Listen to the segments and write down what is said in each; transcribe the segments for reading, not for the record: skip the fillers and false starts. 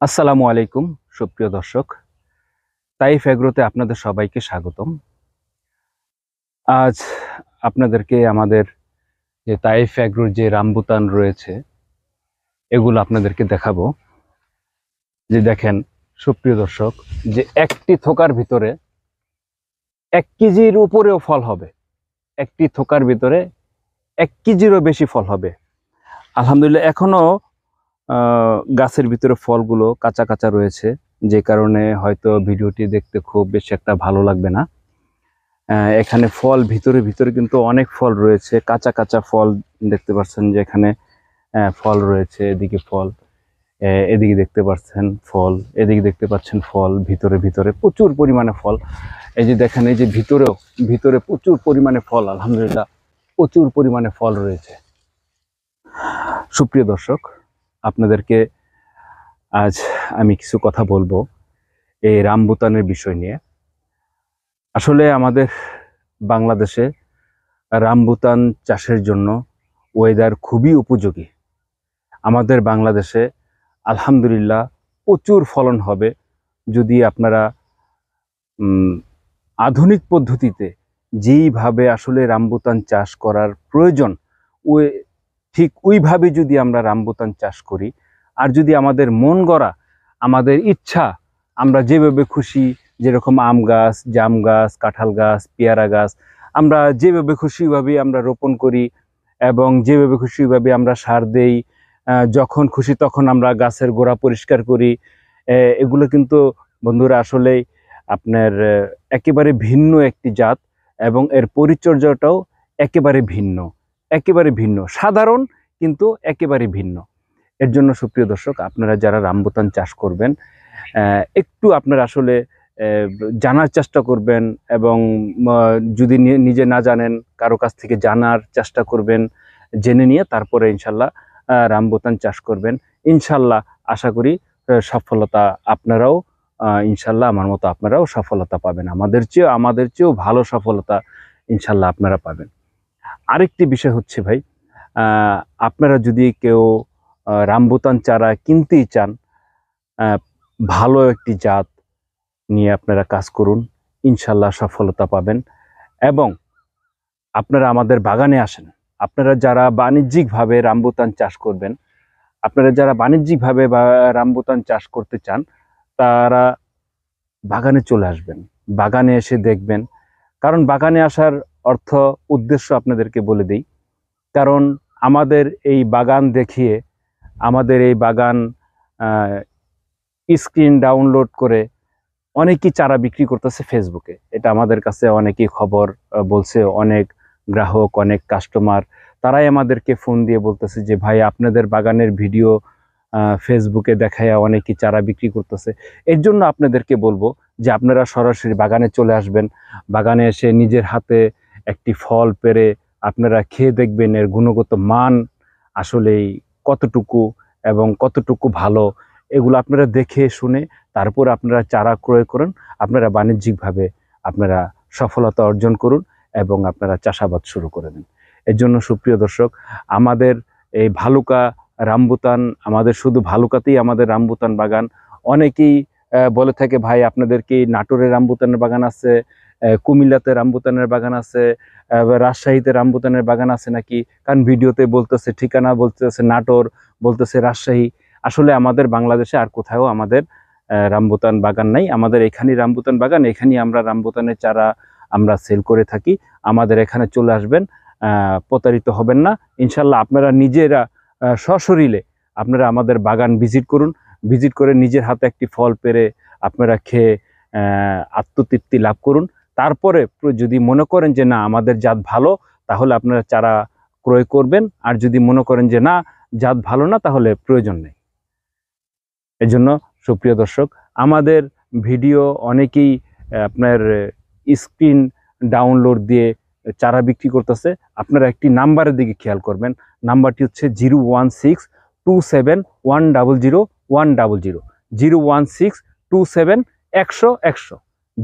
আসসালামু আলাইকুম সুপ্রিয় দর্শক। তাইফ এগ্রোতে আপনাদের সবাইকে স্বাগতম। আজ আপনাদেরকে আমাদের যে তাইফ এগ্রোর যে রামবুতান রয়েছে এগুলো আপনাদেরকে দেখাবো। যে দেখেন সুপ্রিয় দর্শক, যে একটি থোকার ভিতরে 1 কেজির উপরেও ফল হবে। একটি থোকার ভিতরে 1 কেজিরও বেশি ফল হবে। আলহামদুলিল্লাহ এখনো গাছের ভিতরে ফলগুলো কাঁচা কাঁচা রয়েছে, যে কারণে হয়তো ভিডিওটি দেখতে খুব বেশি একটা ভালো লাগবে না। এখানে ফল ভিতরে ভিতরে কিন্তু অনেক ফল রয়েছে, কাঁচা কাঁচা ফল দেখতে পাচ্ছেন যে এখানে ফল রয়েছে। এদিকে ফল, এদিকে দেখতে পাচ্ছেন ফল, এদিকে দেখতে পাচ্ছেন ফল, ভিতরে ভিতরে প্রচুর পরিমাণে ফল। এই যে দেখেন, এই যে ভিতরে প্রচুর পরিমাণে ফল। আলহামদুলিল্লাহ প্রচুর পরিমাণে ফল রয়েছে। সুপ্রিয় দর্শক, আপনাদেরকে আজ আমি কিছু কথা বলবো এই রামবুতানের বিষয় নিয়ে। আসলে আমাদের বাংলাদেশে রামবুতান চাষের জন্য ওয়েদার খুবই উপযোগী। আমাদের বাংলাদেশে আলহামদুলিল্লাহ প্রচুর ফলন হবে যদি আপনারা আধুনিক পদ্ধতিতে যেইভাবে আসলে রামবুতান চাষ করার প্রয়োজন ওই ঠিক ওইভাবে যদি আমরা রামবুতান চাষ করি, আর যদি আমাদের মন গড়া, আমাদের ইচ্ছা, আমরা যেভাবে খুশি, যেরকম আম গাছ, জাম গাছ, কাঁঠাল গাছ, পেয়ারা গাছ, আমরা যেভাবে খুশি ওইভাবে আমরা রোপণ করি এবং যেভাবে খুশি ওইভাবে আমরা সার দেই, যখন খুশি তখন আমরা গাছের গোড়া পরিষ্কার করি। এগুলো কিন্তু বন্ধুরা আসলেই আপনার একেবারে ভিন্ন একটি জাত, এবং এর পরিচর্যাটাও একেবারে ভিন্ন, একেবারে ভিন্ন, সাধারণ কিন্তু একেবারে ভিন্ন। এর জন্য সুপ্রিয় দর্শক, আপনারা যারা রামবুতান চাষ করবেন একটু আপনারা আসলে জানার চেষ্টা করবেন, এবং যদি নিজে না জানেন কারো কাছ থেকে জানার চেষ্টা করবেন, জেনে নিয়ে তারপরে ইনশাল্লাহ রামবুতান চাষ করবেন। ইনশাল্লাহ আশা করি সফলতা আপনারাও ইনশাল্লাহ আমার মতো আপনারাও সফলতা পাবেন। আমাদের চেয়েও ভালো সফলতা ইনশাল্লাহ আপনারা পাবেন। আরেকটি বিষয় হচ্ছে ভাই, আপনারা যদি কেউ রামবুতান চারা কিনতেই চান, ভালো একটি জাত নিয়ে আপনারা কাজ করুন, ইনশাল্লাহ সফলতা পাবেন। এবং আপনারা আমাদের বাগানে আসেন। আপনারা যারা বাণিজ্যিকভাবে রামবুতান চাষ করবেন, আপনারা যারা বাণিজ্যিকভাবে রামবুতান চাষ করতে চান, তারা বাগানে চলে আসবেন, বাগানে এসে দেখবেন। কারণ বাগানে আসার অর্থ উদ্দেশ্য আপনাদেরকে বলে দিই। কারণ আমাদের এই বাগান দেখিয়ে, আমাদের এই বাগান স্ক্রিন ডাউনলোড করে অনেকেই চারা বিক্রি করতেছে ফেসবুকে। এটা আমাদের কাছে অনেকেই খবর বলছে, অনেক গ্রাহক, অনেক কাস্টমার, তারাই আমাদেরকে ফোন দিয়ে বলতেছে যে ভাই আপনাদের বাগানের ভিডিও ফেসবুকে দেখায় অনেকেই চারা বিক্রি করতেছে। এর জন্য আপনাদেরকে বলবো যে আপনারা সরাসরি বাগানে চলে আসবেন। বাগানে এসে নিজের হাতে একটি ফল পেড়ে আপনারা খেয়ে দেখবেন এর গুণগত মান আসলেই কতটুকু এবং কতটুকু ভালো। এগুলো আপনারা দেখে শুনে তারপর আপনারা চারা ক্রয় করুন, আপনারা বাণিজ্যিকভাবে আপনারা সফলতা অর্জন করুন এবং আপনারা চাষাবাদ শুরু করে দিন। এর জন্য সুপ্রিয় দর্শক, আমাদের এই ভালুকা রামবুতান, আমাদের শুধু ভালুকাতেই আমাদের রামবুতান বাগান। অনেকেই বলে থাকে ভাই আপনাদের কি নাটোরে রামবুতানের বাগান আছে, কুমিল্লাতে রামবুতানের বাগান আছে, রাজশাহীতে রামবুতানের বাগান আছে নাকি? কারণ ভিডিওতে বলতেছে ঠিকানা, বলতেছে নাটোর, বলতেছে রাজশাহী। আসলে আমাদের বাংলাদেশে আর কোথাও আমাদের রামবুতান বাগান নাই। আমাদের এখানেই রামবুতান বাগান, এখানেই আমরা রামবুতানের চারা আমরা সেল করে থাকি। আমাদের এখানে চলে আসবেন, প্রতারিত হবেন না ইনশাল্লাহ। আপনারা নিজেরা সশরীরে আপনারা আমাদের বাগান ভিজিট করুন, ভিজিট করে নিজের হাতে একটি ফল পেড়ে আপনারা খেয়ে আত্মতৃপ্তি লাভ করুন। তারপরে যদি মনে করেন যে না আমাদের জাত ভালো, তাহলে আপনারা চারা ক্রয় করবেন। আর যদি মনে করেন যে না জাত ভালো না, তাহলে প্রয়োজন নেই। এজন্য সুপ্রিয় দর্শক, আমাদের ভিডিও অনেকেই আপনার স্ক্রিন ডাউনলোড দিয়ে চারা বিক্রি করতেছে। আপনারা একটি নাম্বারের দিকে খেয়াল করবেন। নাম্বারটি হচ্ছে 01627100100, 01627100100,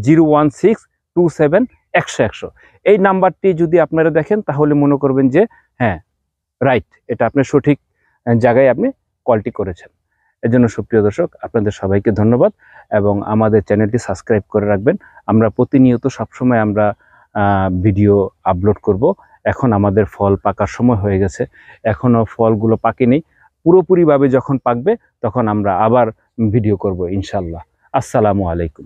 01627100100। এই নাম্বারটি যদি আপনারা দেখেন তাহলে মনে করবেন যে হ্যাঁ রাইট, এটা আপনি সঠিক জায়গায় আপনি কলটি করেছেন। এজন্য সুপ্রিয় দর্শক, আপনাদের সবাইকে ধন্যবাদ এবং আমাদের চ্যানেলটি সাবস্ক্রাইব করে রাখবেন। আমরা প্রতিনিয়ত সবসময় আমরা ভিডিও আপলোড করব। এখন আমাদের ফল পাকার সময় হয়ে গেছে, এখনও ফলগুলো পাকেনি। পুরোপুরিভাবে যখন পাকবে তখন আমরা আবার ভিডিও করব ইনশাল্লাহ। আসসালামু আলাইকুম।